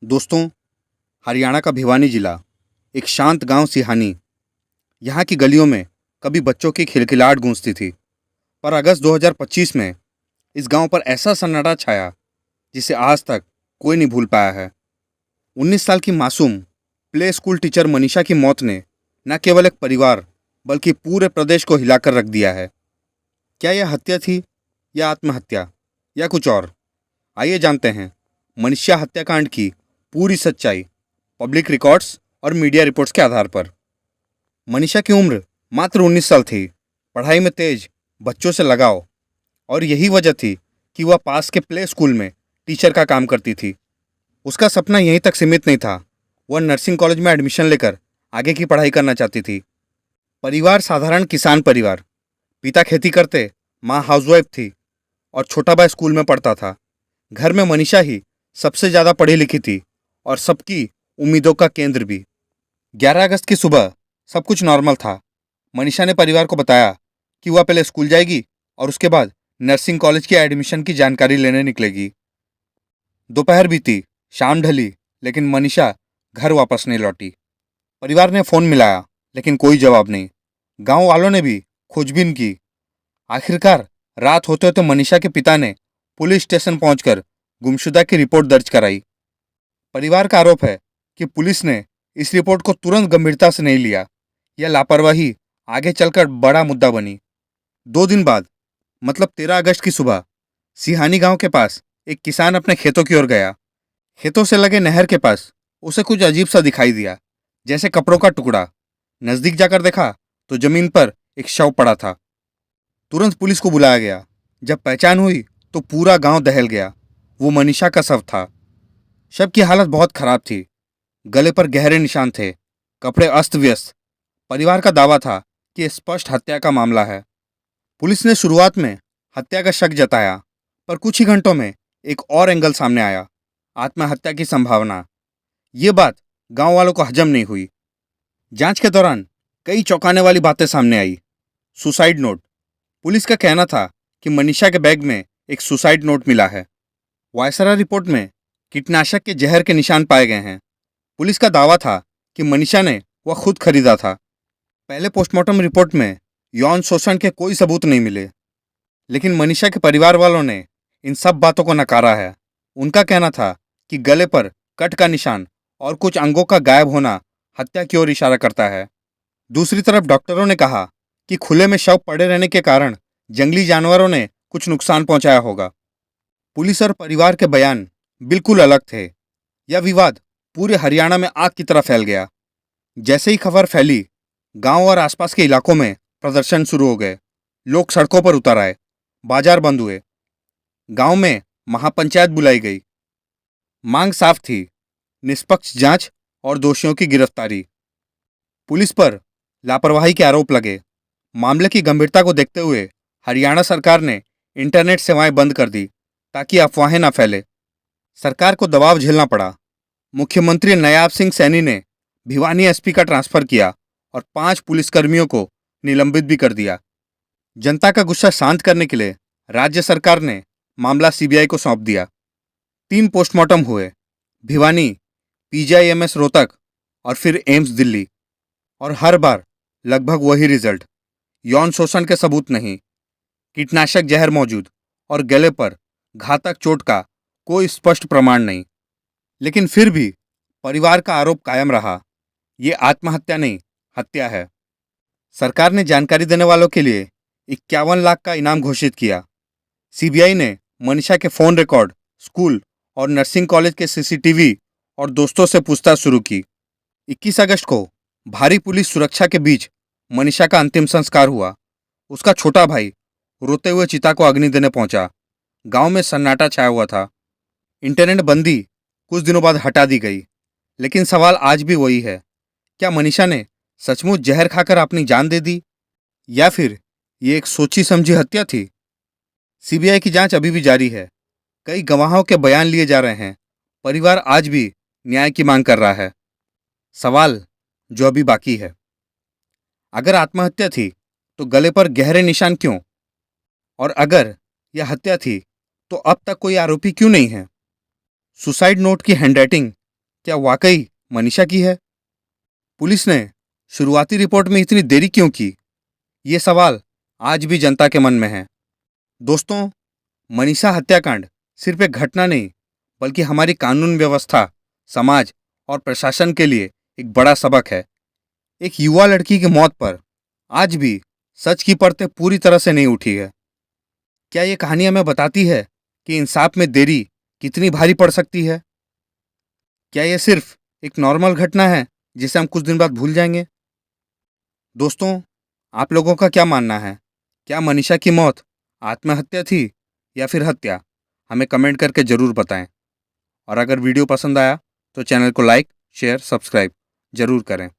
दोस्तों, हरियाणा का भिवानी जिला एक शांत गांव सिहानी। यहाँ की गलियों में कभी बच्चों की खिलखिलाहट गूंजती थी। पर अगस्त 2025 में इस गांव पर ऐसा सन्नाटा छाया जिसे आज तक कोई नहीं भूल पाया है। 19 साल की मासूम प्ले स्कूल टीचर मनीषा की मौत ने न केवल एक परिवार बल्कि पूरे प्रदेश को हिलाकर रख दिया है। क्या यह हत्या थी या आत्महत्या या कुछ और? आइए जानते हैं मनीषा हत्याकांड की पूरी सच्चाई पब्लिक रिकॉर्ड्स और मीडिया रिपोर्ट्स के आधार पर। मनीषा की उम्र मात्र 19 साल थी। पढ़ाई में तेज, बच्चों से लगाव, और यही वजह थी कि वह पास के प्ले स्कूल में टीचर का काम करती थी। उसका सपना यहीं तक सीमित नहीं था। वह नर्सिंग कॉलेज में एडमिशन लेकर आगे की पढ़ाई करना चाहती थी। परिवार साधारण किसान परिवार। पिता खेती करते, माँ हाउसवाइफ थी और छोटा भाई स्कूल में पढ़ता था। घर में मनीषा ही सबसे ज़्यादा पढ़ी लिखी थी और सबकी उम्मीदों का केंद्र भी। 11 अगस्त की सुबह सब कुछ नॉर्मल था। मनीषा ने परिवार को बताया कि वह पहले स्कूल जाएगी और उसके बाद नर्सिंग कॉलेज के एडमिशन की जानकारी लेने निकलेगी। दोपहर बीती, शाम ढली, लेकिन मनीषा घर वापस नहीं लौटी। परिवार ने फ़ोन मिलाया लेकिन कोई जवाब नहीं। गांव वालों ने भी खोजबीन की। आखिरकार रात होते होते मनीषा के पिता ने पुलिस स्टेशन पहुंचकर गुमशुदा की रिपोर्ट दर्ज कराई। परिवार का आरोप है कि पुलिस ने इस रिपोर्ट को तुरंत गंभीरता से नहीं लिया। यह लापरवाही आगे चलकर बड़ा मुद्दा बनी। 2 दिन बाद, मतलब 13 अगस्त की सुबह, सिहानी गांव के पास एक किसान अपने खेतों की ओर गया। खेतों से लगे नहर के पास उसे कुछ अजीब सा दिखाई दिया, जैसे कपड़ों का टुकड़ा। नजदीक जाकर देखा तो जमीन पर एक शव पड़ा था। तुरंत पुलिस को बुलाया गया। जब पहचान हुई तो पूरा गांव दहल गया। वो मनीषा का शव था। शव की हालत बहुत खराब थी। गले पर गहरे निशान थे, कपड़े अस्त व्यस्त। परिवार का दावा था कि यह स्पष्ट हत्या का मामला है। पुलिस ने शुरुआत में हत्या का शक जताया, पर कुछ ही घंटों में एक और एंगल सामने आया, आत्महत्या की संभावना। ये बात गांव वालों को हजम नहीं हुई। जांच के दौरान कई चौंकाने वाली बातें सामने आई। Suicide note. पुलिस का कहना था कि मनीषा के बैग में एक सुसाइड नोट मिला है। वायसरा रिपोर्ट में कीटनाशक के जहर के निशान पाए गए हैं। पुलिस का दावा था कि मनीषा ने वह खुद खरीदा था। पहले पोस्टमार्टम रिपोर्ट में यौन शोषण के कोई सबूत नहीं मिले, लेकिन मनीषा के परिवार वालों ने इन सब बातों को नकारा है। उनका कहना था कि गले पर कट का निशान और कुछ अंगों का गायब होना हत्या की ओर इशारा करता है। दूसरी तरफ डॉक्टरों ने कहा कि खुले में शव पड़े रहने के कारण जंगली जानवरों ने कुछ नुकसान पहुंचाया होगा। पुलिस और परिवार के बयान बिल्कुल अलग थे। यह विवाद पूरे हरियाणा में आग की तरह फैल गया। जैसे ही खबर फैली, गांव और आसपास के इलाकों में प्रदर्शन शुरू हो गए। लोग सड़कों पर उतर आए, बाजार बंद हुए। गांव में महापंचायत बुलाई गई। मांग साफ थी, निष्पक्ष जांच और दोषियों की गिरफ्तारी। पुलिस पर लापरवाही के आरोप लगे। मामले की गंभीरता को देखते हुए हरियाणा सरकार ने इंटरनेट सेवाएं बंद कर दी ताकि अफवाहें न फैले। सरकार को दबाव झेलना पड़ा। मुख्यमंत्री नयाब सिंह सैनी ने भिवानी एसपी का ट्रांसफर किया और 5 पुलिसकर्मियों को निलंबित भी कर दिया। जनता का गुस्सा शांत करने के लिए राज्य सरकार ने मामला सीबीआई को सौंप दिया। 3 पोस्टमार्टम हुए, भिवानी, पीजीआईएमएस रोहतक और फिर एम्स दिल्ली, और हर बार लगभग वही रिजल्ट। यौन शोषण के सबूत नहीं, कीटनाशक जहर मौजूद और गले पर घातक चोट का कोई स्पष्ट प्रमाण नहीं। लेकिन फिर भी परिवार का आरोप कायम रहा, ये आत्महत्या नहीं, हत्या है। सरकार ने जानकारी देने वालों के लिए 51 लाख का इनाम घोषित किया। सीबीआई ने मनीषा के फोन रिकॉर्ड, स्कूल और नर्सिंग कॉलेज के सीसीटीवी और दोस्तों से पूछताछ शुरू की। 21 अगस्त को भारी पुलिस सुरक्षा के बीच मनीषा का अंतिम संस्कार हुआ। उसका छोटा भाई रोते हुए चिता को अग्नि देने पहुंचा। गांव में सन्नाटा छाया हुआ था। इंटरनेट बंदी कुछ दिनों बाद हटा दी गई, लेकिन सवाल आज भी वही है, क्या मनीषा ने सचमुच जहर खाकर अपनी जान दे दी, या फिर ये एक सोची समझी हत्या थी? सीबीआई की जांच अभी भी जारी है। कई गवाहों के बयान लिए जा रहे हैं। परिवार आज भी न्याय की मांग कर रहा है। सवाल जो अभी बाकी है, अगर आत्महत्या थी तो गले पर गहरे निशान क्यों? और अगर यह हत्या थी तो अब तक कोई आरोपी क्यों नहीं है? सुसाइड नोट की हैंडराइटिंग क्या वाकई मनीषा की है? पुलिस ने शुरुआती रिपोर्ट में इतनी देरी क्यों की? ये सवाल आज भी जनता के मन में है। दोस्तों, मनीषा हत्याकांड सिर्फ एक घटना नहीं, बल्कि हमारी कानून व्यवस्था, समाज और प्रशासन के लिए एक बड़ा सबक है। एक युवा लड़की की मौत पर आज भी सच की परतें पूरी तरह से नहीं उठी है। क्या ये कहानी हमें बताती है कि इंसाफ में देरी कितनी भारी पड़ सकती है? क्या ये सिर्फ एक नॉर्मल घटना है जिसे हम कुछ दिन बाद भूल जाएंगे? दोस्तों, आप लोगों का क्या मानना है? क्या मनीषा की मौत आत्महत्या थी या फिर हत्या? हमें कमेंट करके ज़रूर बताएं। और अगर वीडियो पसंद आया तो चैनल को लाइक, शेयर, सब्सक्राइब ज़रूर करें।